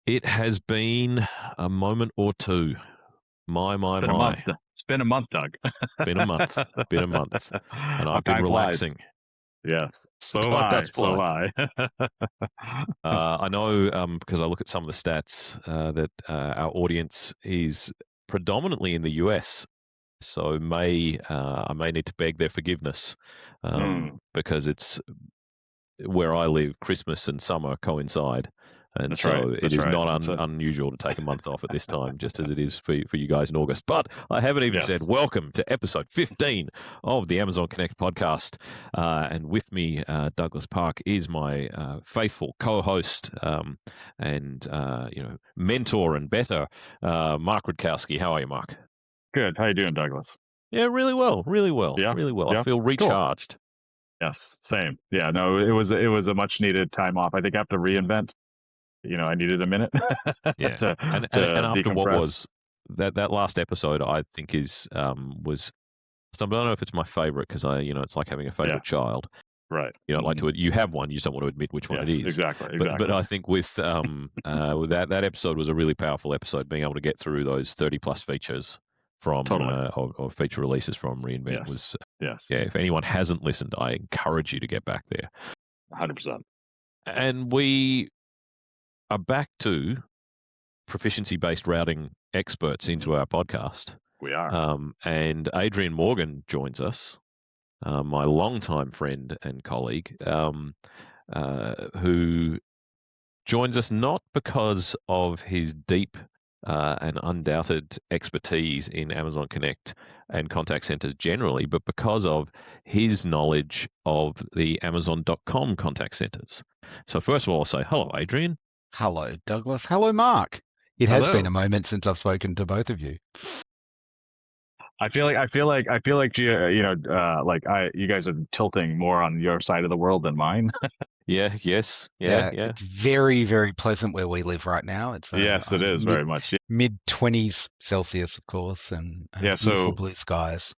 It has been a moment or two. My. It's been a month, Doug. Been a month. And I've been Time flies. relaxing. Yes. So Time have I. does So fly. have I. I know because I look at some of the stats that our audience is predominantly in the US. So I may need to beg their forgiveness because it's where I live, Christmas and summer coincide. And That's so right. it is Right. not unusual to take a month off at this time, just as it is for you guys in August. But I haven't even said welcome to episode 15 of the Amazon Connect podcast. And with me, Douglas Park is my faithful co-host and mentor and better, Mark Rudkowski. How are you, Mark? Good. How you doing, Douglas? Yeah, really well. Yeah. I feel recharged. Cool. Yes, same. Yeah, no, it was a much needed time off. I think after reInvent, I needed a minute. Yeah, and after what was that last episode, I think was. I don't know if it's my favorite because it's like having a favorite child. Right. You have one, you just don't want to admit which one it is. Exactly. But I think with that episode was a really powerful episode, being able to get through those 30 plus features from or feature releases from reInvent was. Yes. Yeah, if anyone hasn't listened, I encourage you to get back there. 100%. And we are back to proficiency-based routing experts into our podcast. We are. And Adrian Morgan joins us, my longtime friend and colleague, who joins us not because of his deep and undoubted expertise in Amazon Connect and contact centers generally, but because of his knowledge of the Amazon.com contact centers. So first of all, I'll say hello, Adrian. Hello, Douglas. Hello, Mark. It has been a moment since I've spoken to both of you. I feel like you guys are tilting more on your side of the world than mine. Yeah. It's very, very pleasant where we live right now. It's yes, it is very much mid-20s Celsius, of course, and beautiful blue skies.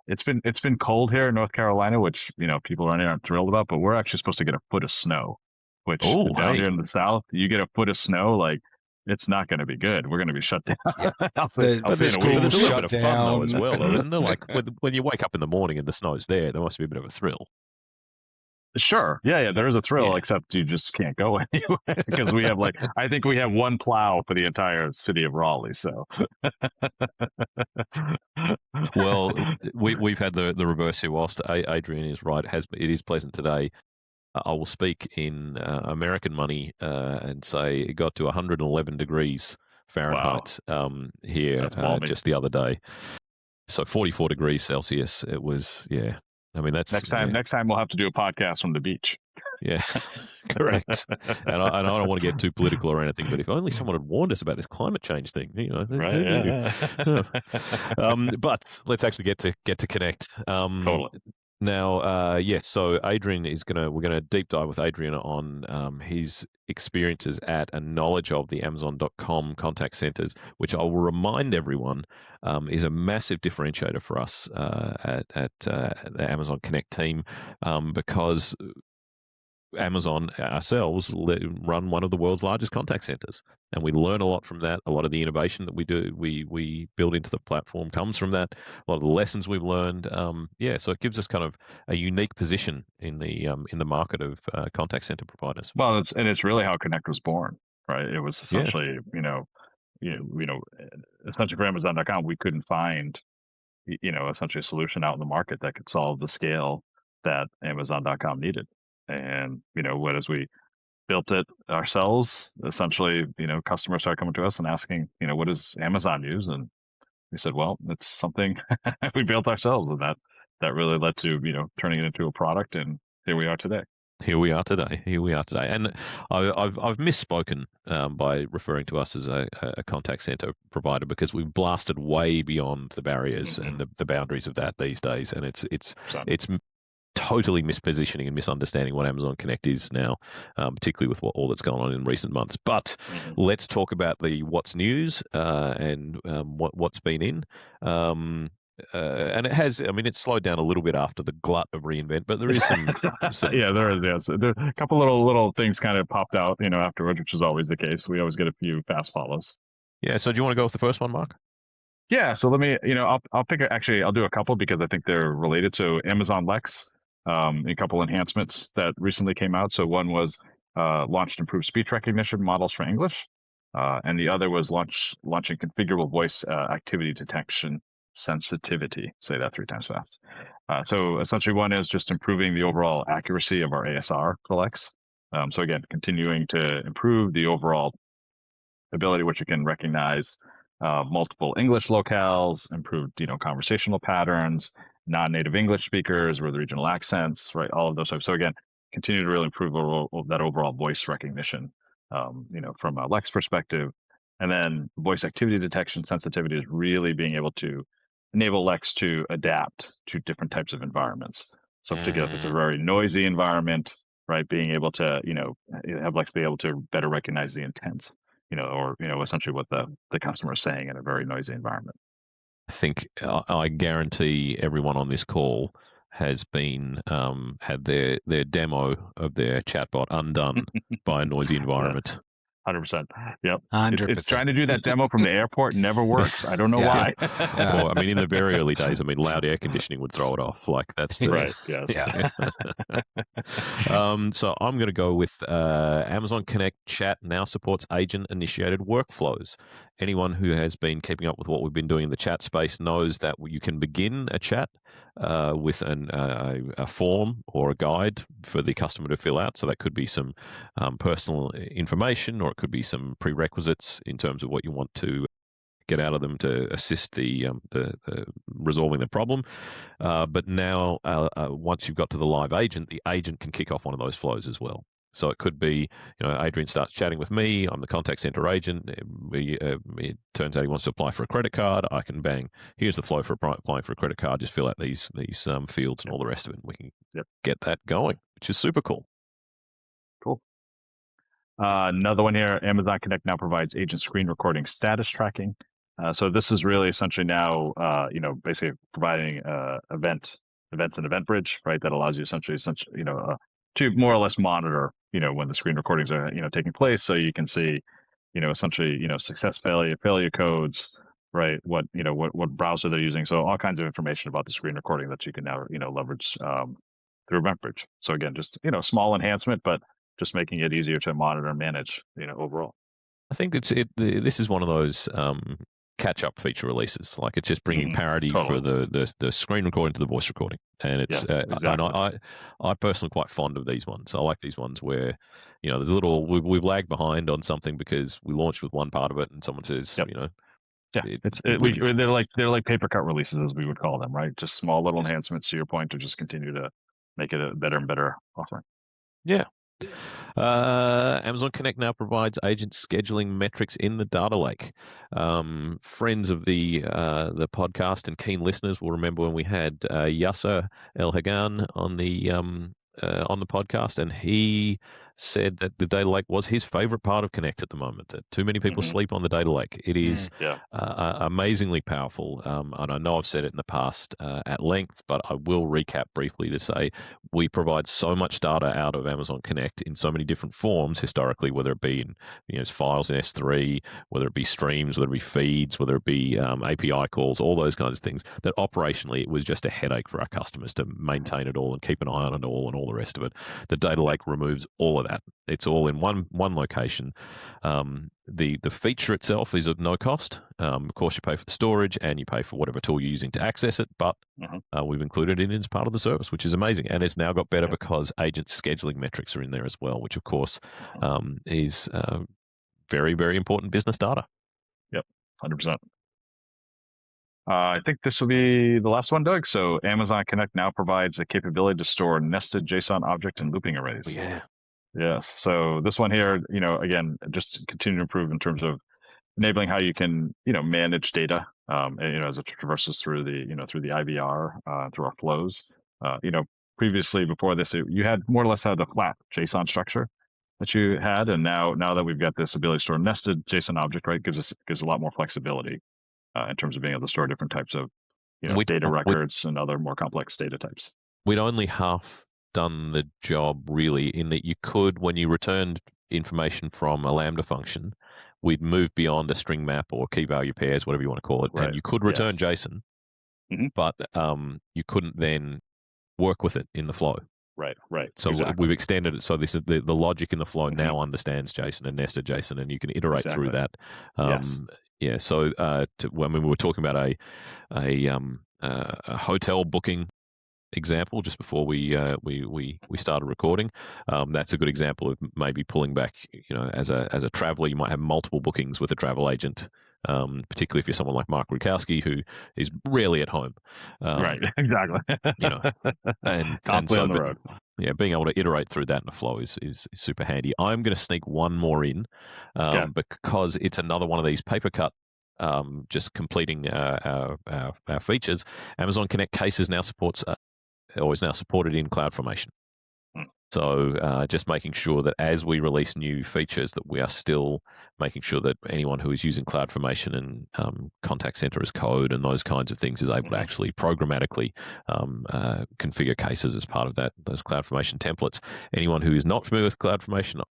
It's been cold here in North Carolina, which people around here aren't thrilled about. But we're actually supposed to get a foot of snow, which down here in the South, you get a foot of snow, like it's not going to be good. We're going to be shut down. Yeah. There's a little bit of fun though as well, though, isn't there? Like when you wake up in the morning and the snow's there must be a bit of a thrill. Sure. Yeah, there is a thrill, except you just can't go anywhere because we have I think we have one plow for the entire city of Raleigh. So, well, we've had the reverse here. Whilst Adrian is right, it is pleasant today. I will speak in American money and say it got to 111 degrees Fahrenheit here just the other day. So 44 degrees Celsius. It was, I mean, that's next time we'll have to do a podcast from the beach. Yeah, correct. And I don't want to get too political or anything, but if only someone had warned us about this climate change thing, Right? But let's actually get to Connect. Totally. Now, so Adrian we're gonna deep dive with Adrian on his experiences at and knowledge of the Amazon.com contact centers, which I will remind everyone is a massive differentiator for us at the Amazon Connect team because Amazon ourselves run one of the world's largest contact centers, and we learn a lot from that. A lot of the innovation that we build into the platform comes from that. A lot of the lessons we've learned, so it gives us kind of a unique position in the market of contact center providers. Well, it's really how Connect was born, right? It was essentially, essentially for Amazon.com, we couldn't find, essentially a solution out in the market that could solve the scale that Amazon.com needed. And, as we built it ourselves, essentially, customers started coming to us and asking, what does Amazon use? And we said, well, it's something we built ourselves. And that really led to, turning it into a product. And here we are today. Here we are today. And I've misspoken by referring to us as a contact center provider because we've blasted way beyond the barriers and the boundaries of that these days. And it's totally mispositioning and misunderstanding what Amazon Connect is now, particularly with all that's gone on in recent months. But let's talk about the what's news and what's been in. And it has, I mean, it's slowed down a little bit after the glut of reInvent, but there is some Yeah, there is. Yes, there a couple little things kind of popped out, afterwards, which is always the case. We always get a few fast follows. Yeah. So do you want to go with the first one, Mark? Yeah, so let me, I'll pick actually, I'll do a couple because I think they're related. So Amazon Lex, a couple enhancements that recently came out. So one was launched improved speech recognition models for English, and the other was launching configurable voice activity detection sensitivity. Say that 3 times fast. So essentially, one is just improving the overall accuracy of our ASR for Lex. So again, continuing to improve the overall ability which you can recognize multiple English locales, improved conversational patterns, non-native English speakers with regional accents, right? All of those types. So again, continue to really improve that overall voice recognition, from a Lex perspective. And then voice activity detection sensitivity is really being able to enable Lex to adapt to different types of environments. So particularly if it's a very noisy environment, right, being able to, have Lex be able to better recognize the intent, or essentially what the customer is saying in a very noisy environment. I think I guarantee everyone on this call has been had their demo of their chatbot undone by a noisy Yeah, environment. 100%. Yep. It's 100%. trying to do that demo from the airport never works. I don't know Yeah. why. Yeah. Or I mean, in the very early days, I mean, loud air conditioning would throw it off. Like that's the Right. Yes. Yeah. So I'm going to go with Amazon Connect Chat now supports agent-initiated workflows. Anyone who has been keeping up with what we've been doing in the chat space knows that you can begin a chat with a form or a guide for the customer to fill out. So that could be some personal information, or it could be some prerequisites in terms of what you want to get out of them to assist the resolving the problem. But now, once you've got to the live agent, the agent can kick off one of those flows as well. So it could be, Adrian starts chatting with me. I'm the contact center agent. It turns out he wants to apply for a credit card. I can bang. Here's the flow for applying for a credit card. Just fill out these fields and all the rest of it. And we can get that going, which is super cool. Cool. Another one here, Amazon Connect now provides agent screen recording status tracking. So this is really essentially now, basically providing events and event bridge, right? That allows you essentially, to more or less monitor, when the screen recordings are, taking place. So you can see, essentially, success failure codes, right? What browser they're using. So all kinds of information about the screen recording that you can now, leverage through event bridge. So again, just, small enhancement, but just making it easier to monitor and manage, overall. I think this is one of those catch-up feature releases. Like it's just bringing parity for the screen recording to the voice recording, and it's exactly. and I personally quite fond of these ones. I like these ones where there's a little we've lagged behind on something because we launched with one part of it, and someone says they're like paper cut releases, as we would call them, right? Just small little enhancements to your point to just continue to make it a better and better offering. Yeah. Amazon Connect now provides agent scheduling metrics in the data lake. Friends of the podcast and keen listeners will remember when we had Yasser El Hagan on the podcast, and he said that the data lake was his favorite part of Connect at the moment. That too many people sleep on the data lake. It is amazingly powerful, and I know I've said it in the past at length, but I will recap briefly to say we provide so much data out of Amazon Connect in so many different forms historically, whether it be in files in S3, whether it be streams, whether it be feeds, whether it be API calls, all those kinds of things, that operationally it was just a headache for our customers to maintain it all and keep an eye on it all and all the rest of it. The data lake removes all of that. It's all in one location. The feature itself is of no cost. Of course, you pay for the storage and you pay for whatever tool you're using to access it, but we've included it as part of the service, which is amazing. And it's now got better because agent scheduling metrics are in there as well, which of course is very, very important business data. Yep, 100%. I think this will be the last one, Doug. So Amazon Connect now provides the capability to store nested JSON object and looping arrays. Oh, yeah. Yes. So this one here, again, just continue to improve in terms of enabling how you can, manage data, as it traverses through the IVR, through our flows. Previously before this, you had more or less had a flat JSON structure that you had, and now that we've got this ability to store nested JSON object, right, gives a lot more flexibility in terms of being able to store different types of data records and other more complex data types. We'd only half done the job really, in that you could, when you returned information from a Lambda function, we'd move beyond a string map or key value pairs, whatever you want to call it, Right. and you could return JSON, but you couldn't then work with it in the flow. Right. So exactly. we've extended it. So this is the logic in the flow now understands JSON and nested JSON, and you can iterate through that. Yeah. So when we were talking about a hotel booking example just before we started recording, that's a good example of maybe pulling back. As a traveler, you might have multiple bookings with a travel agent. Particularly if you're someone like Mark Rukowski, who is rarely at home. Right, exactly. And so on the road. Yeah, being able to iterate through that in the flow is super handy. I'm going to sneak one more in, because it's another one of these paper cut, just completing our features. Amazon Connect Cases now supports, or is now supported in CloudFormation. So just making sure that as we release new features, that we are still making sure that anyone who is using CloudFormation and contact center as code and those kinds of things is able to actually programmatically configure cases as part of those CloudFormation templates. Anyone who is not familiar with CloudFormation,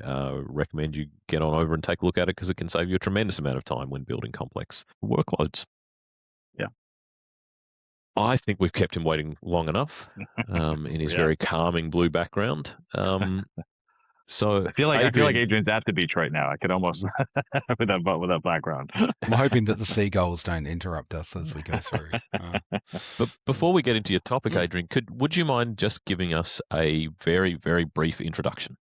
recommend you get on over and take a look at it, because it can save you a tremendous amount of time when building complex workloads. Yeah. I think we've kept him waiting long enough in his very calming blue background. So I feel like Adrian's at the beach right now. I could almost with that background. I'm hoping that the seagulls don't interrupt us as we go through. But before we get into your topic, Adrian, would you mind just giving us a very, very brief introduction?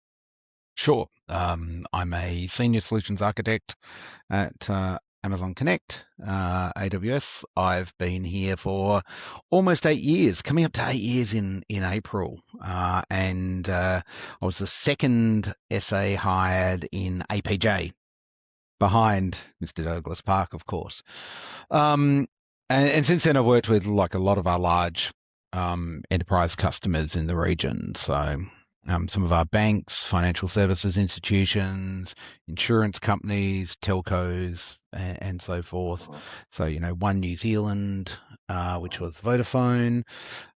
Sure. I'm a senior solutions architect at Amazon Connect, AWS. I've been here for almost 8 years, coming up to 8 years in April. And I was the second SA hired in APJ, behind Mr. Douglas Park, of course. And since then, I've worked with like a lot of our large enterprise customers in the region. So some of our banks, financial services institutions, insurance companies, telcos, and so forth. So, One New Zealand, which was Vodafone,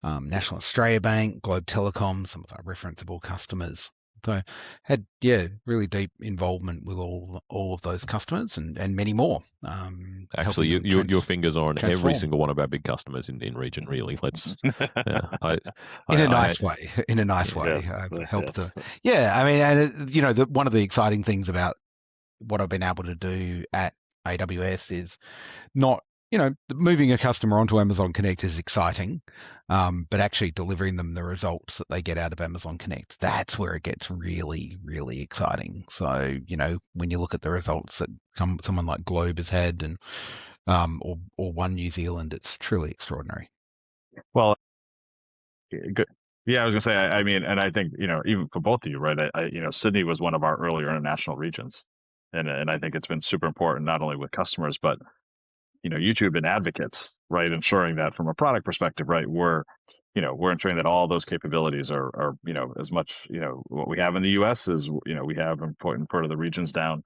National Australia Bank, Globe Telecom, some of our referenceable customers. So had, really deep involvement with all of those customers and many more. Actually, your fingers are on every single one of our big customers in region, really. Let's in a nice way. I've helped to. Yeah, I mean, and one of the exciting things about what I've been able to do at AWS is not, moving a customer onto Amazon Connect is exciting, but actually delivering them the results that they get out of Amazon Connect, that's where it gets really, really exciting. So, when you look at the results that someone like Globe has had, and or One New Zealand, it's truly extraordinary. Well, good. Yeah, I was gonna say. I mean, and I think even for both of you, right? Sydney was one of our earlier international regions, and I think it's been super important, not only with customers, but YouTube and advocates, right? Ensuring that from a product perspective, right, we're ensuring that all those capabilities are as much what we have in the U.S. as we have in part of the regions down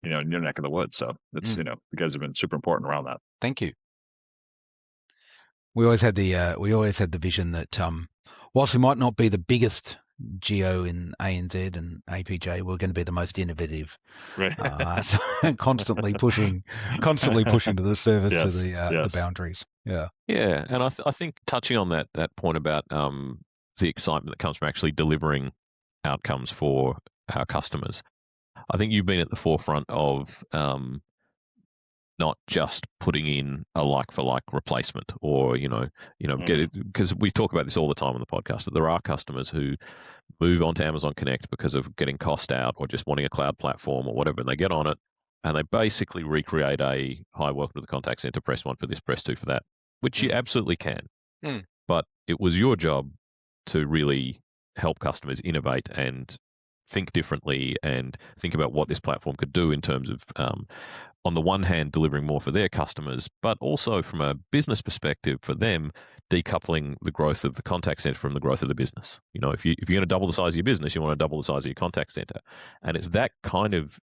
in your neck of the woods. So it's you guys have been super important around that. Thank you. We always had the vision that whilst we might not be the biggest geo in ANZ and APJ, we're going to be the most innovative. Right. So constantly pushing to the surface, to the boundaries. Yeah. Yeah, and I think touching on that point about the excitement that comes from actually delivering outcomes for our customers, I think you've been at the forefront of not just putting in a like-for-like replacement, or because we talk about this all the time on the podcast, that there are customers who move onto Amazon Connect because of getting cost out or just wanting a cloud platform or whatever, and they get on it and they basically recreate a "Hi, welcome to the contact center, press 1 for this, press 2 for that," which you absolutely can. But it was your job to really help customers innovate and think differently and think about what this platform could do in terms of, on the one hand, delivering more for their customers, but also from a business perspective for them, decoupling the growth of the contact center from the growth of the business. If you're going to double the size of your business, you want to double the size of your contact center. And it's that kind of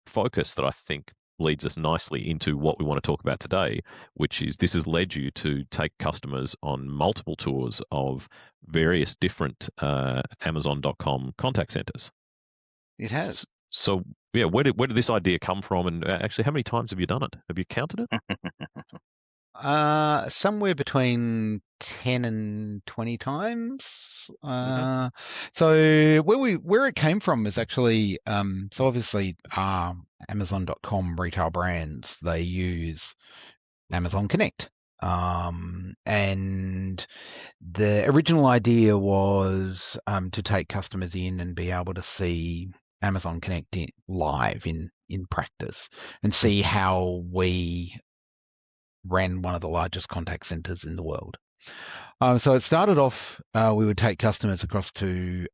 focus that I think leads us nicely into what we want to talk about today, which is this has led you to take customers on multiple tours of various different Amazon.com contact centers. It has. So, yeah, where did this idea come from? And actually, how many times have you done it? Have you counted it? Somewhere between 10 and 20 times. Okay. So where it came from is actually, so obviously, Amazon.com retail brands, they use Amazon Connect. And the original idea was to take customers in and be able to see Amazon Connect live in practice and see how we ran one of the largest contact centers in the world. So it started off, we would take customers across to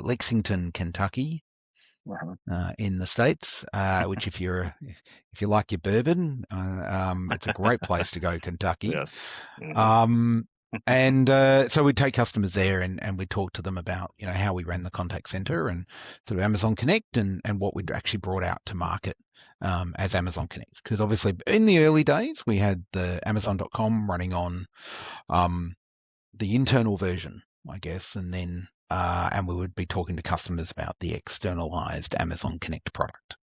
Lexington, Kentucky, in the States, which if you like your bourbon, it's a great place to go, Kentucky. Yes. And so we'd take customers there and we'd talk to them about, how we ran the contact center and sort of Amazon Connect and what we'd actually brought out to market as Amazon Connect. Because obviously in the early days, we had the Amazon.com running on the internal version, I guess, and then and we would be talking to customers about the externalized Amazon Connect product.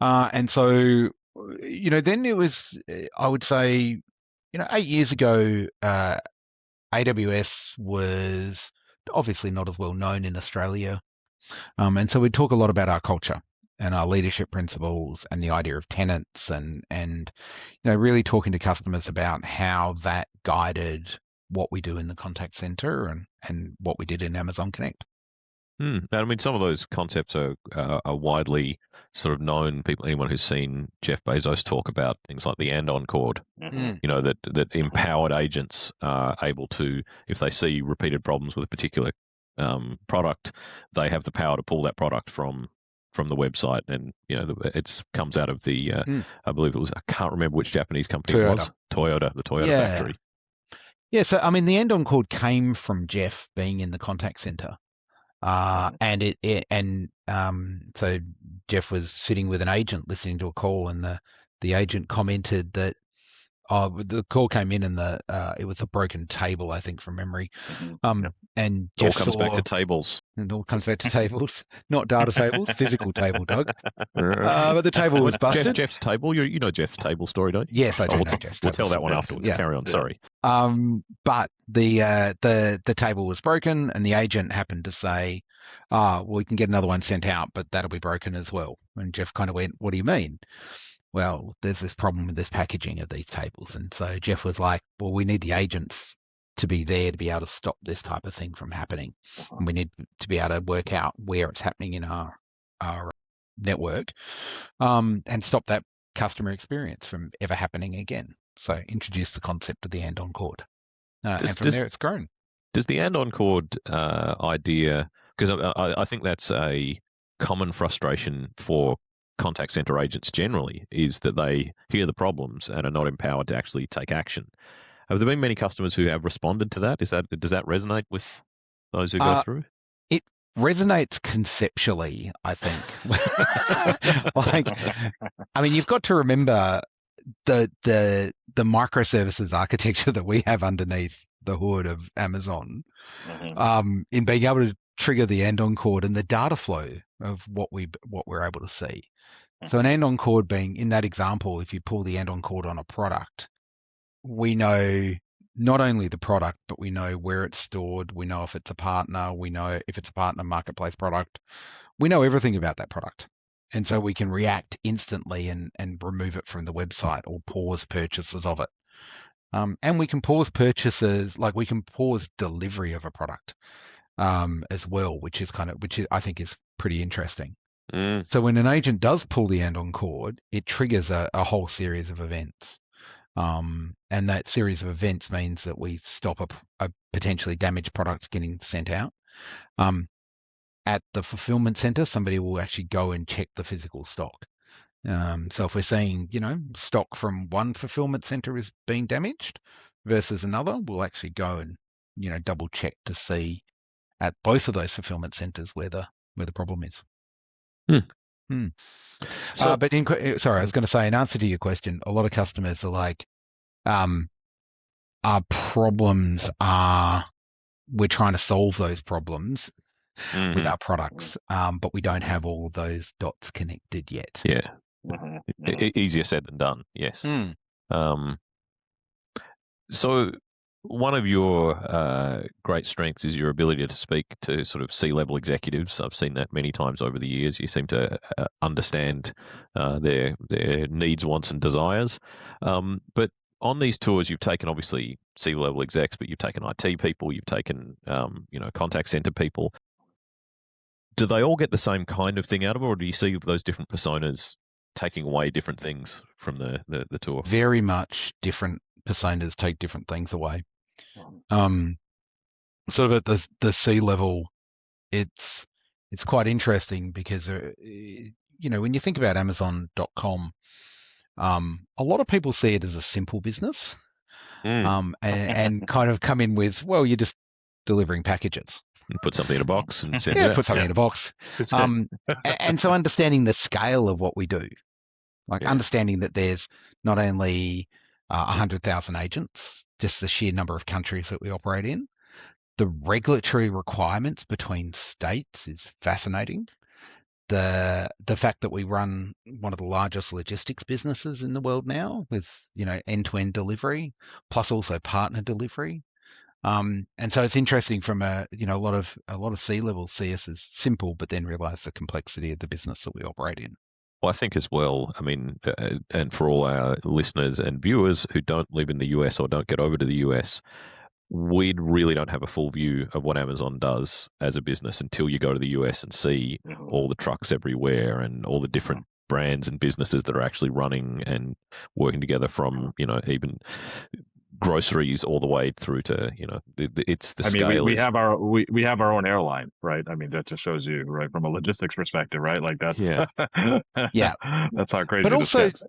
And so, then it was, I would say, 8 years ago, AWS was obviously not as well known in Australia. And so we talk a lot about our culture and our leadership principles and the idea of tenants and really talking to customers about how that guided what we do in the contact center and what we did in Amazon Connect. I mean, some of those concepts are widely sort of known. Anyone who's seen Jeff Bezos talk about things like the andon cord, that empowered agents are able to, if they see repeated problems with a particular product, they have the power to pull that product from the website, and it comes out of the I believe it was, I can't remember which Japanese company it was, the Toyota factory. Yeah, so I mean the andon cord came from Jeff being in the contact center. And so Jeff was sitting with an agent listening to a call, and the agent commented that the call came in and it was a broken table, I think, from memory. And Jeff all comes back to tables. It all comes back to tables, not data tables, physical table, Doug. But the table was busted. Jeff's table, you know Jeff's table story, don't you? Yes, I do know Jeff's table. We'll tell that one afterwards. Yeah. Carry on. Yeah. Sorry. But the table was broken, and the agent happened to say, well, we can get another one sent out, but that'll be broken as well. And Jeff kind of went, what do you mean? Well, there's this problem with this packaging of these tables. And so Jeff was like, well, we need the agents to be there to be able to stop this type of thing from happening. And we need to be able to work out where it's happening in our network, and stop that customer experience from ever happening again. So introduce the concept of the andon cord. And from there, it's grown. Does the andon cord idea, because I think that's a common frustration for contact center agents generally, is that they hear the problems and are not empowered to actually take action. Have there been many customers who have responded to that? Does that resonate with those who go through? It resonates conceptually, I think. I mean, you've got to remember the microservices architecture that we have underneath the hood of Amazon, in being able to trigger the andon cord and the data flow of what we're able to see. So an andon cord being, in that example, if you pull the andon cord on a product, we know not only the product, but we know where it's stored. We know if it's a partner. We know if it's a partner marketplace product. We know everything about that product. And so we can react instantly and remove it from the website or pause purchases of it. And we can pause purchases, like we can pause delivery of a product as well, which I think is pretty interesting. So when an agent does pull the andon cord, it triggers a whole series of events. And that series of events means that we stop a potentially damaged product getting sent out. At the fulfillment center, somebody will actually go and check the physical stock. So if we're seeing, stock from one fulfillment center is being damaged versus another, we'll actually go and, double check to see at both of those fulfillment centers where the problem is. So, But sorry, I was going to say, in answer to your question, a lot of customers are like, our problems are we're trying to solve those problems with our products, but we don't have all of those dots connected yet. yeah, easier said than done. Yes. Um, so one of your great strengths is your ability to speak to sort of C-level executives. I've seen that many times over the years. You seem to understand their needs, wants, and desires. But on these tours, you've taken obviously C-level execs, but you've taken IT people, you've taken contact center people. Do they all get the same kind of thing out of it, or do you see those different personas taking away different things from the tour? Very much different personas take different things away. Sort of at the C level, it's quite interesting because when you think about Amazon.com, a lot of people see it as a simple business, and kind of come in with, well, you're just delivering packages. And put something in a box and send it Yeah, out. put something in a box. And so understanding the scale of what we do, like understanding that there's not only 100,000 agents, just the sheer number of countries that we operate in. The regulatory requirements between states is fascinating. The fact that we run one of the largest logistics businesses in the world now with, end-to-end delivery, plus also partner delivery. And so it's interesting from a lot of C-level see us as simple, but then realize the complexity of the business that we operate in. Well, I think as well, I mean, and for all our listeners and viewers who don't live in the US or don't get over to the US, we really don't have a full view of what Amazon does as a business until you go to the US and see all the trucks everywhere and all the different brands and businesses that are actually running and working together from, even groceries all the way through to, it's the scale. We have our own airline, right? I mean, that just shows you, right, from a logistics perspective, right? Like that's Yeah. Yeah. that's how crazy But this also, gets.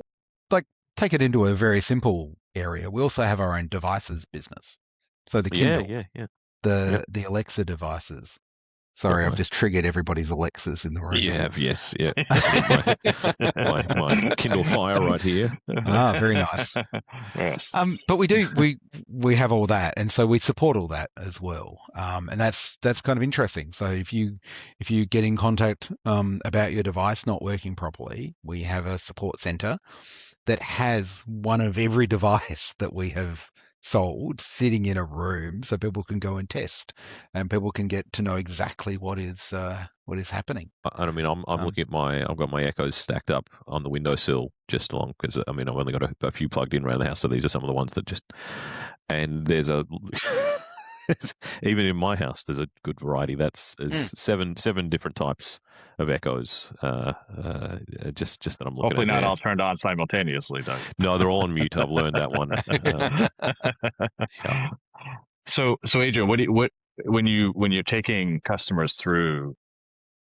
like, take it into a very simple area. We also have our own devices business. So the Kindle, Yeah. the Alexa devices. Sorry, I've just triggered everybody's Alexas in the room. You have, yes, yeah. my Kindle Fire right here. Ah, very nice. Yes. But we have all that, and so we support all that as well. And that's kind of interesting. So if you get in contact about your device not working properly, we have a support center that has one of every device that we have sold sitting in a room, so people can go and test, and people can get to know exactly what is happening. I mean, I'm looking at I've got my Echoes stacked up on the windowsill just along because I mean I've only got a few plugged in around the house, so these are some of the ones that just. And there's a even in my house there's a good variety. There's seven different types of Echoes. Just that I'm looking. Hopefully at not there. all turned on simultaneously, Doug. No, they're all on mute. I've learned that one. Yeah. So Adrian, when you're taking customers through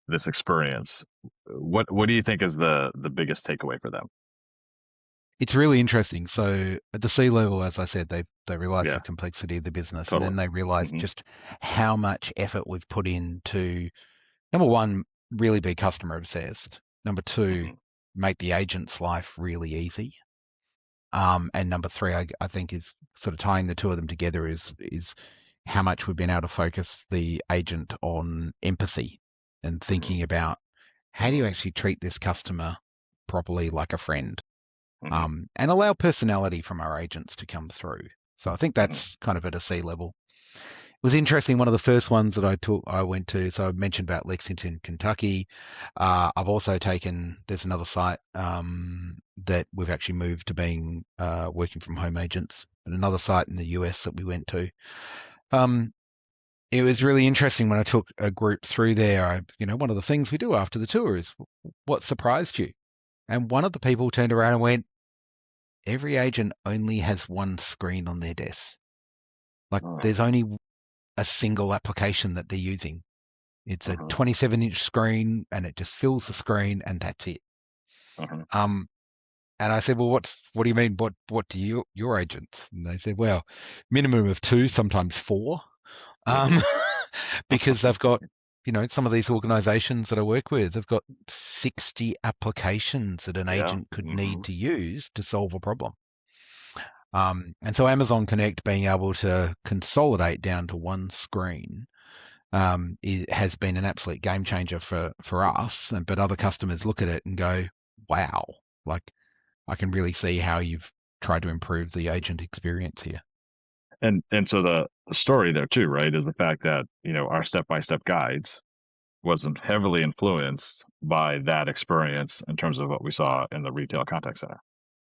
this experience, what do you think is the biggest takeaway for them? It's really interesting. So at the C level, as I said, they realize the complexity of the business, Totally. and then they realize just how much effort we've put into, number one, really be customer obsessed. Number two, make the agent's life really easy. And number three, I think is sort of tying the two of them together is how much we've been able to focus the agent on empathy and thinking about how do you actually treat this customer properly like a friend, and allow personality from our agents to come through. So I think that's kind of at a C level. It was interesting. One of the first ones that I went to, so I mentioned about Lexington, Kentucky. I've also there's another site that we've actually moved to being working from home agents, but another site in the US that we went to. It was really interesting when I took a group through there. One of the things we do after the tour is what surprised you? And one of the people turned around and went, every agent only has one screen on their desk. Like there's only a single application that they're using. It's a 27-inch screen, and it just fills the screen, and that's it. And I said, well, what do you mean? What do your agents? And they said, well, minimum of 2, sometimes 4, because they've got some of these organizations that I work with have got 60 applications that an Yeah. agent could need to use to solve a problem. And so Amazon Connect being able to consolidate down to one screen has been an absolute game changer for us. But other customers look at it and go, wow, like I can really see how you've tried to improve the agent experience here. And so the story there too, right, is the fact that, our step-by-step guides wasn't heavily influenced by that experience in terms of what we saw in the retail contact center,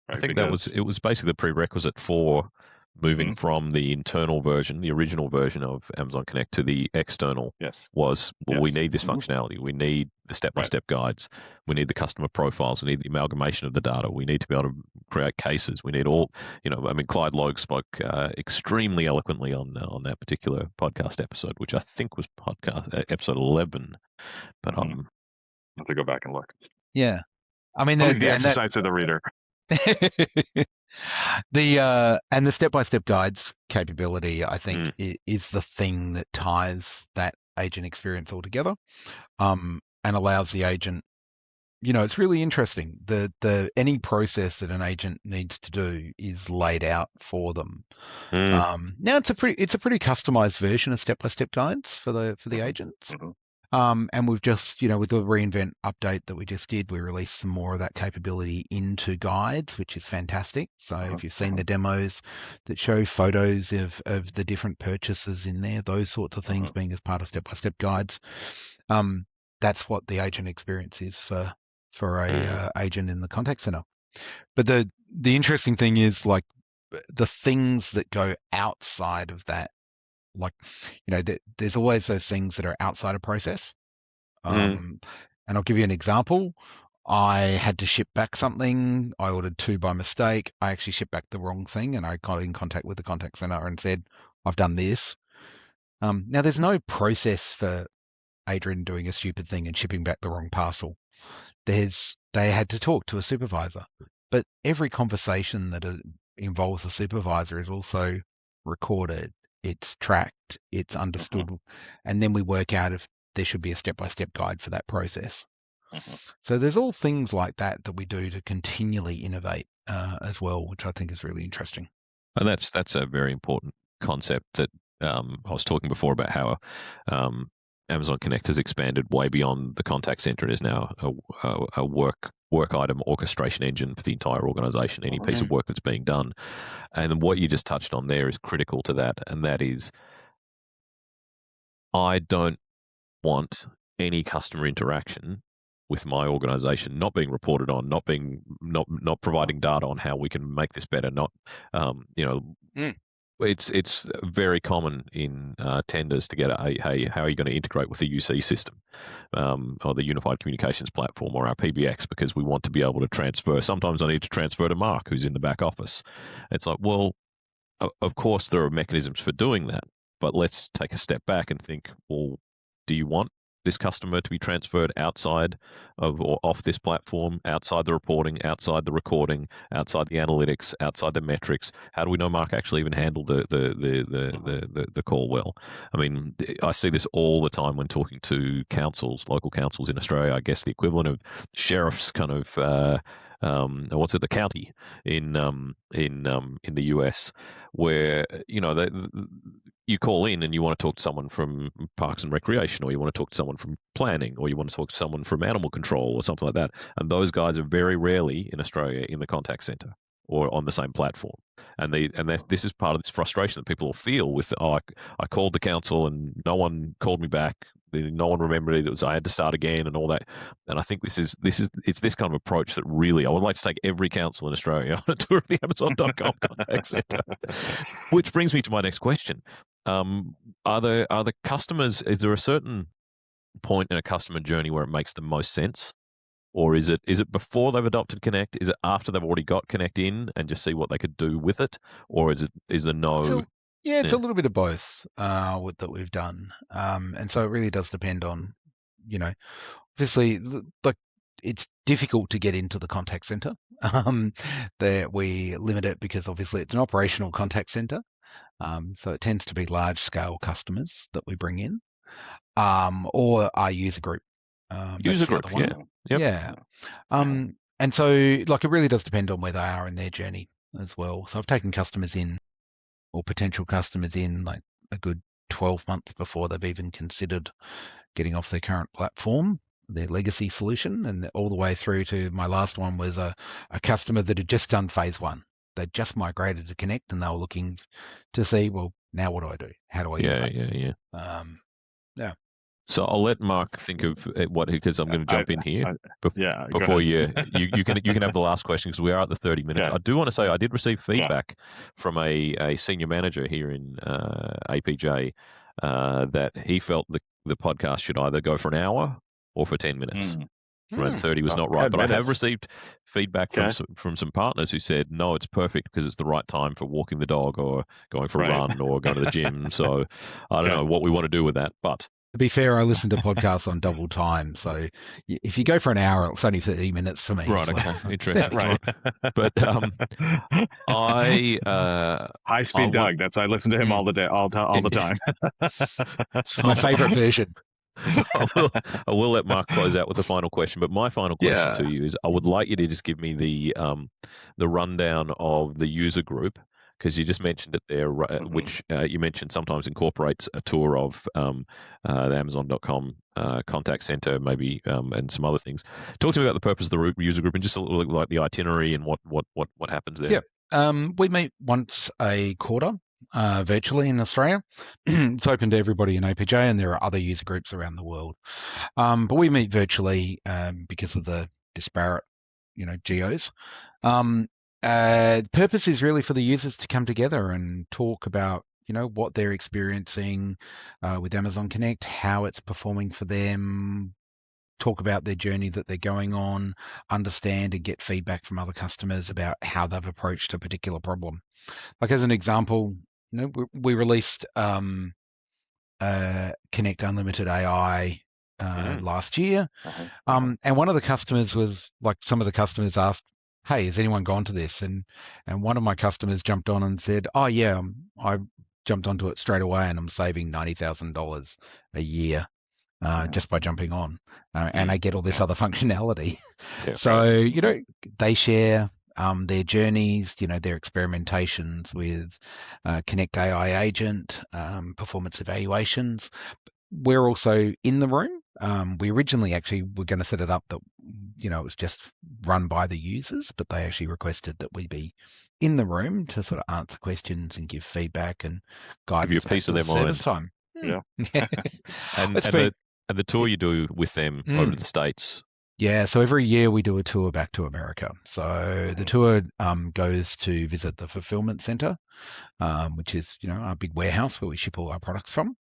I right? think Because it was basically the prerequisite for moving Mhm. from the internal version, the original version of Amazon Connect to the external Yes. was, well, we Yes. need this Mhm. functionality. We need the Right. step-by-step guides. We need the customer profiles. We need the amalgamation of the data. We need to be able to create cases. We need all, Clyde Logue spoke extremely eloquently on that particular podcast episode, which I think was episode 11. But Mhm. I have to go back and look. Yeah. I mean, I'll leave the exercise to the reader. And the step-by-step guides capability, I think, is the thing that ties that agent experience all together, and allows the agent. It's really interesting. Any process that an agent needs to do is laid out for them. Now it's a pretty customized version of step-by-step guides for the agents. And we've just, with the reInvent update that we just did, we released some more of that capability into guides, which is fantastic. So if you've seen the demos that show photos of the different purchases in there, those sorts of things being as part of step-by-step guides, that's what the agent experience is for a agent in the contact center. But the interesting thing is, like, the things that go outside of that, like, there's always those things that are outside a process. And I'll give you an example. I had to ship back something. I ordered 2 by mistake. I actually shipped back the wrong thing, and I got in contact with the contact center and said, I've done this. Now, there's no process for Adrian doing a stupid thing and shipping back the wrong parcel. They had to talk to a supervisor, but every conversation that involves a supervisor is also recorded. It's tracked. It's understood, and then we work out if there should be a step-by-step guide for that process. So there's all things like that we do to continually innovate as well, which I think is really interesting. And that's a very important concept that I was talking before about how Amazon Connect has expanded way beyond the contact center and is now a work item orchestration engine for the entire organization, any piece of work that's being done. And what you just touched on there is critical to that, and that is, I don't want any customer interaction with my organization not being reported on, not providing data on how we can make this better, not it's very common in tenders to get hey, how are you going to integrate with the UC system, or the Unified Communications Platform, or our PBX, because we want to be able to transfer. Sometimes I need to transfer to Mark, who's in the back office. It's like, well, of course there are mechanisms for doing that, but let's take a step back and think, well, do you want this customer to be transferred outside of or off this platform, outside the reporting, outside the recording, outside the analytics, outside the metrics? How do we know Mark actually even handled the call well? I mean, I see this all the time when talking to councils, local councils in Australia. I guess the equivalent of sheriffs, kind of. What's it? The county in the US, where you call in and you want to talk to someone from Parks and Recreation, or you want to talk to someone from planning, or you want to talk to someone from animal control, or something like that. And those guys are very rarely in Australia in the contact center or on the same platform. And this is part of this frustration that people will feel with, I called the council and no one called me back. No one remembered it. I had to start again and all that. And I think it's this kind of approach that really, I would like to take every council in Australia on a tour of the Amazon.com contact center. Which brings me to my next question. Are the customers, is there a certain point in a customer journey where it makes the most sense? Or is it before they've adopted Connect? Is it after they've already got Connect in and just see what they could do with it? Or is the no? It's a little bit of both that we've done. And so it really does depend on, obviously, it's difficult to get into the contact center. We limit it because obviously it's an operational contact center. So it tends to be large scale customers that we bring in. or our user group. That's User the group, other one. Yep. Yeah. And so, like, it really does depend on where they are in their journey as well. So I've taken customers in, or potential customers in, like a good 12 months before they've even considered getting off their current platform, their legacy solution, and all the way through to my last one was a customer that had just done phase one. They'd just migrated to Connect, and they were looking to see, well, now what do I do? How do I innovate? Yeah. So I'll let Mark think of what, because I'm going to jump in here Yeah, go before ahead. you can have the last question, because we are at the 30 minutes. Okay. I do want to say I did receive feedback from a senior manager here in APJ that he felt the podcast should either go for an hour or for 10 minutes. Around 30 was not right, but I have received feedback from some partners who said, no, it's perfect because it's the right time for walking the dog or going for a run or going to the gym. So I don't know what we want to do with that, but to be fair, I listen to podcasts on double time, so if you go for an hour, it's only 30 minutes for me. Right, as well. okay, interesting. Right. But High speed Doug. I listen to him all the day, all the time. It's my favorite version. I will let Mark close out with the final question, but my final question to you is: I would like you to just give me the rundown of the user group, because you just mentioned it there, which you mentioned sometimes incorporates a tour of the Amazon.com contact center, maybe, and some other things. Talk to me about the purpose of the user group and just a little like the itinerary and what happens there. Yeah, we meet once a quarter. Virtually in Australia. It's open to everybody in APJ, and there are other user groups around the world. But we meet virtually because of the disparate, geos. The purpose is really for the users to come together and talk about, what they're experiencing with Amazon Connect, how it's performing for them, talk about their journey that they're going on, understand and get feedback from other customers about how they've approached a particular problem. Like, as an example, we released Connect Unlimited AI last year. And one of the customers was like, some of the customers asked, hey, has anyone gone to this? And one of my customers jumped on and said, oh yeah, I jumped onto it straight away and I'm saving $90,000 a year just by jumping on. And I get all this other functionality. So, they share their journeys, their experimentations with Connect AI Agent, performance evaluations. We're also in the room. We originally actually were going to set it up that, it was just run by the users, but they actually requested that we be in the room to sort of answer questions and give feedback and guidance. Give you a piece of their mind. Time. Yeah. and the tour you do with them over to the States. Yeah, so every year we do a tour back to America. So the tour goes to visit the fulfillment center, which is, our big warehouse where we ship all our products from,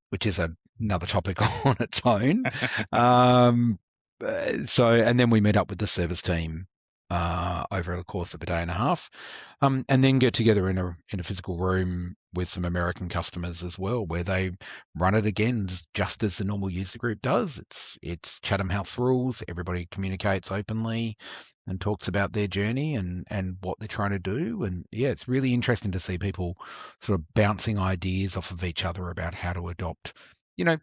which is another topic on its own. And then we meet up with the service team over the course of a day and a half, and then get together in a physical room with some American customers as well, where they run it again just as the normal user group does. It's Chatham House rules. Everybody communicates openly and talks about their journey and what they're trying to do. And yeah, it's really interesting to see people sort of bouncing ideas off of each other about how to adopt,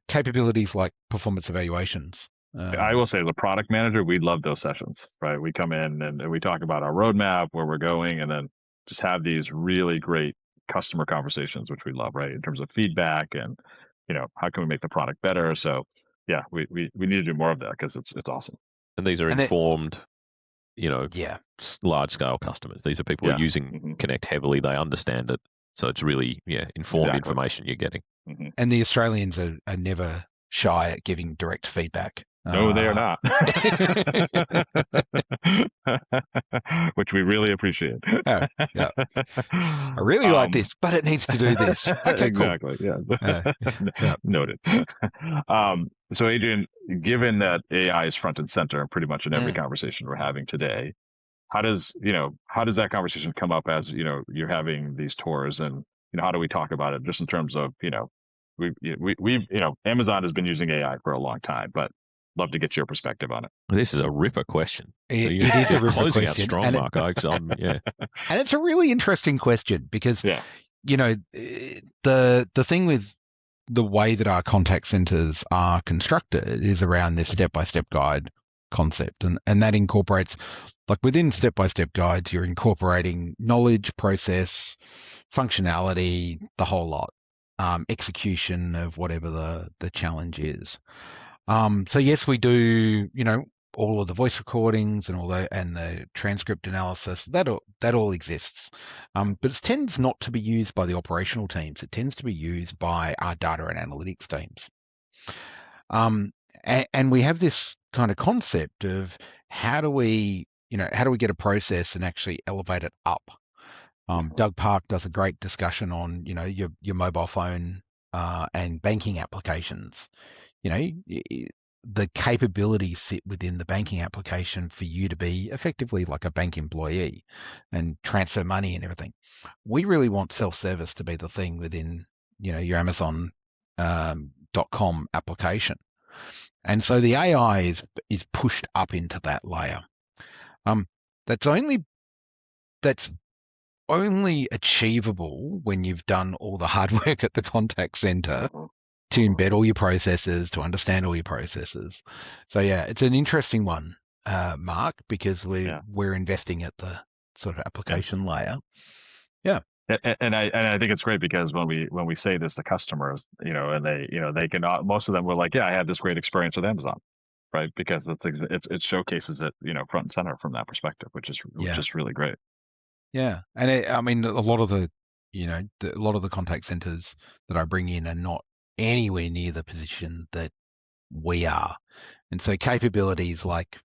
capabilities like performance evaluations. I will say, as a product manager, we love those sessions, right? We come in and we talk about our roadmap, where we're going, and then just have these really great customer conversations, which we love, right? In terms of feedback and, how can we make the product better? So yeah, we need to do more of that because it's awesome. And these are informed, large scale customers. These are people who are using Connect heavily. They understand it. So it's really, informed information you're getting. And the Australians are never shy at giving direct feedback. No, they are not. Which we really appreciate. Yeah. I really like this, but it needs to do this. Okay, exactly. Cool. Yeah. Noted. So Adrian, given that AI is front and center pretty much in every conversation we're having today, how does that conversation come up as, you're having these tours, and, how do we talk about it just in terms of, we've Amazon has been using AI for a long time, but love to get your perspective on it. This is a ripper question. It is a ripper closing question. Out strong, Mark. And it's a really interesting question because, the thing with the way that our contact centers are constructed is around this step-by-step guide concept. And that incorporates, like within step-by-step guides, you're incorporating knowledge, process, functionality, the whole lot, execution of whatever the challenge is. So yes, we do, all of the voice recordings and all that, and the transcript analysis. That all exists, but it tends not to be used by the operational teams. It tends to be used by our data and analytics teams. And we have this kind of concept of how do we get a process and actually elevate it up. Doug Park does a great discussion on your mobile phone and banking applications. The capabilities sit within the banking application for you to be effectively like a bank employee and transfer money and everything. We really want self-service to be the thing within your Amazon .com application. And so the AI is pushed up into that layer. That's only achievable when you've done all the hard work at the contact center to embed all your processes, to understand all your processes. So yeah, it's an interesting one, Mark, because we're investing at the sort of application layer. Yeah. And I think it's great because when we say this to customers, and they can, most of them were like, yeah, I had this great experience with Amazon, right? Because it showcases it, front and center from that perspective, which is really great. Yeah, and I mean, a lot of the contact centers that I bring in are not anywhere near the position that we are, and so capabilities like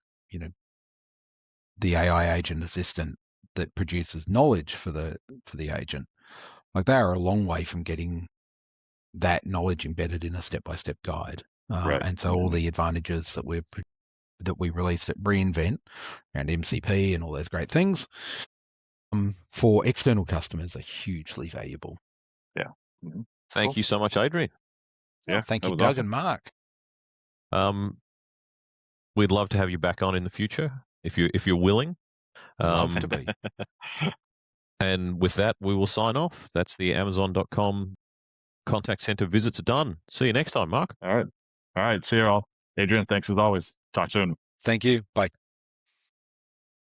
the AI agent assistant that produces knowledge for the agent, like they are a long way from getting that knowledge embedded in a step-by-step guide. Right. And so all the advantages that we released at reInvent around MCP and all those great things for external customers are hugely valuable. Yeah. Mm-hmm. Thank you so much, Adrian. Yeah. Thank you, Doug and Mark. We'd love to have you back on in the future if you're willing. Love to be. And with that, we will sign off. That's the Amazon.com contact center visits done. See you next time, Mark. All right. See you all. Adrian, thanks as always. Talk soon. Thank you. Bye.